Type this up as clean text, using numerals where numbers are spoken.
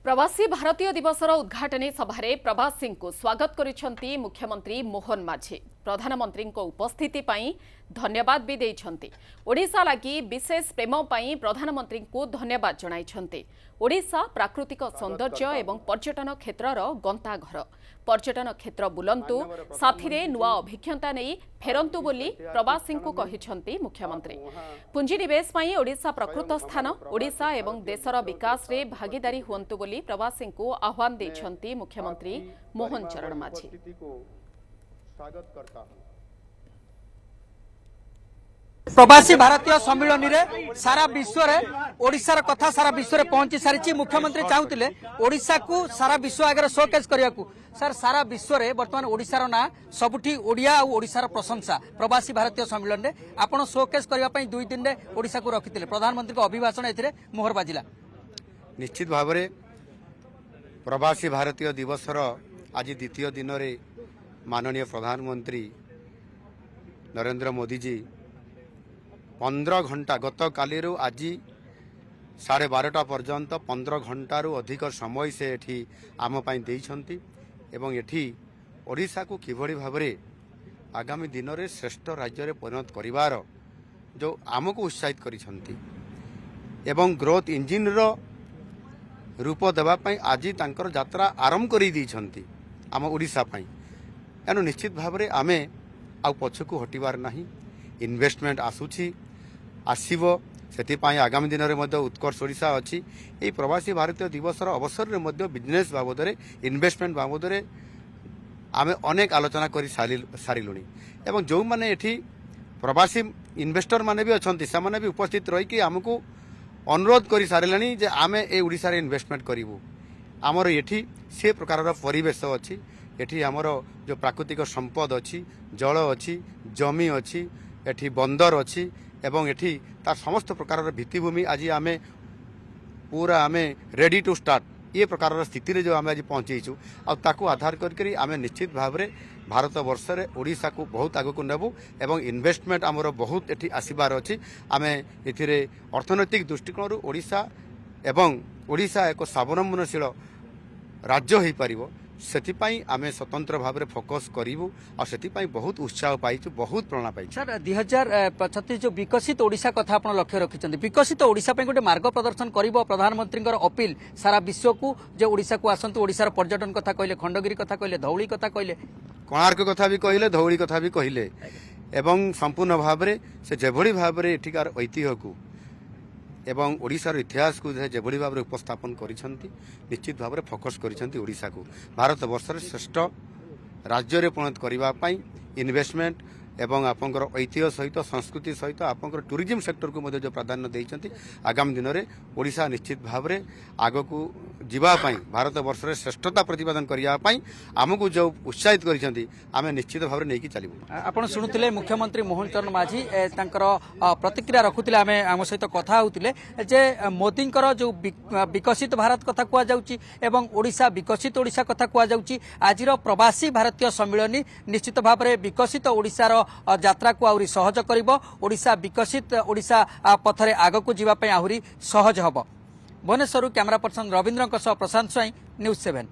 प्रवासी भारतीय दिवसर उद्घाटनी सभारे प्रवासी को स्वागत करिसेंती मुख्यमंत्री मोहन माझी। प्रधानमंत्री उपस्थिति पाई धन्यवाद भी देइछंती। ओडिशा लागि विशेष प्रेम पाई प्रधानमंत्री को धन्यवाद जणाइछंती। ओडिशा प्राकृतिक सौंदर्य एवं पर्यटन क्षेत्रर गंता घर। पर्यटन क्षेत्र बुलंतु साथिरे नुआ अभिज्ञता नहीं फेरंतु बोली प्रवासी को कहिछंती मुख्यमंत्री। पुंजीनिवेश पाई ओडिशा प्रकृत स्थान। ओडिशा एवं देशर विकास रे भागीदारी हुंतु बोली प्रवासी को आह्वान देइछंती मुख्यमंत्री मोहन चरण माझी। प्रवासी भारतीय सम्मिलन रे सारा विश्व रे ओडिशा कथा सारा विश्व रे पहुंची सारी। मुख्यमंत्री चाहूतिले ओडिशा को सारा विश्व आगे शोकेस करिया को। सर सारा विश्व रे वर्तमान ओडिशा ना सबुठी ओडिया और ओडिशा प्रशंसा प्रवासी भारतीय सम्मिलन रे आपण शोकेस करबा पई 2 दिन रे ओडिशा को रखितिले। प्रधानमंत्री को अभिभाषण एथिरे मोहर बाजिला। निश्चित भाव रे प्रवासी भारतीय दिवस आज द्वितीय दिन रे माननीय प्रधानमंत्री नरेंद्र मोदी जी 15 घंटा गत काली आज 12:30 पर्यंत 15 घंटारू अधिक समय से एठी आम पाई देइछंती एवं एठी ओडिशा को किभଳି भाबरे आगामी दिन रे श्रेष्ठ राज्य रे परिणत करिवार जो आमको उत्साहित करिछंती एवं ग्रोथ इंजिन रो रूप देवा पाई आज तांकर यात्रा आरंभ करि दिछंती आम ओडिशा पाई। एनु निश्चित भाबरे आमे आ पछकु हटिवार नाही। इन्वेस्टमेंट आसुछि आसीबो सेतिपाई आगामी दिन रे मध्य उत्कर्ष ओडिशा अछि। एई प्रवासी भारतीय दिवसर अवसर रे मध्य बिजनेस बाबदरे इन्वेस्टमेंट बाबदरे आमे अनेक आलोचना करि सारिलुनी एवं जो माने एठी प्रवासी इन्वेस्टर माने भी अछंती से माने भी उपस्थित रही कि हमको अनुरोध करि सारिलानी जे आमे ए ओडिशा रे इन्वेस्टमेंट करिवु। आमर एठी से प्रकार परिवेश अछि। एठी आमर जो प्राकृतिक संपद अछि जल अछि जमी अछि एठी बंदर अछि एवं एठी तार समस्त प्रकार भित्तिभूमि आज आमे पूरा आमे रेडी टू स्टार्ट ये प्रकार स्थिति रे जो आमे आज पहुंचीचु आ ताकू आधार करके आमे निश्चित भाव रे भारत वर्ष रे ओडिशा को बहुत आगु को नेबु एवं इन्वेस्टमेंट आमर बहुत एठी आसीबार अछि। आमे एथिरे अर्थनैतिक दृष्टिकोण ओडिशा एवं ओडिशा एक स्वावलंबनशील राज्य होई परिबो सेतिपाई आमे स्वतंत्र भाव में फोकस करिवु और सेतिपाई बहुत उत्साह पाइछु बहुत प्रेरणा पाइछु। सर 2036 जो विकसित ओडिशा कथा आपण लक्ष्य रखिछन्ती विकसित ओडिशा पे गोटे मार्ग प्रदर्शन करिवो प्रधानमंत्री अपील सारा विश्व को जे ओडिशा को आसंतु ओडिशार पर्यटन कथा कहले खंडगिरी कथा कहले धौली कथा कहले कोणार्क कथा भी कहले धौली कथा भी कहले एवं संपूर्ण भाव में से जेभଳି भाव में एठिकार ऐतिह्य को एवं ओडिशार इतिहास को जेभଳି भाव में उपस्थापन करिसेंती निश्चित भाव में फोकस करिसेंती ओडिशा को भारत वर्ष श्रेष्ठ राज्य रे परिणत करबा पई इन्वेस्टमेंट एवं आपंकर ऐतिह्य सहित संस्कृति सहित आपंकर टूरिज्म सेक्टर को जो प्राधान्य देइछंती आगामी दिन में ओडिशा निश्चित भाव में आग को जीवा पई भारत वर्ष रे श्रेष्ठता प्रतिपादन करिया पई हमकु जो उत्साहित करिसेंती आमे निश्चित भाव में नेकी चलिबु। आपण सुनुतिले मुख्यमंत्री मोहन चरण माझी तांकर प्रतिक्रिया रखुतिले आमे आम सहित कथा होतिले जे मोदींकर जो विकसित भारत कथा कुआ जाउची एवं ओडिशा विकसित ओडिशा कथा कुआ जाउची आजिर प्रवासी भारतीय सम्मेलन निश्चित भाव में विकसित ओडिशार यात्रा को आहुरी सहज करिबो। ओडिशा विकसित ओडिशा पथरे आगकू जीवा पई आहुरी सहज हबो। भुवनेश्वर कैमरा पर्सन रविंद्र प्रशांत स्वाई न्यूज 7।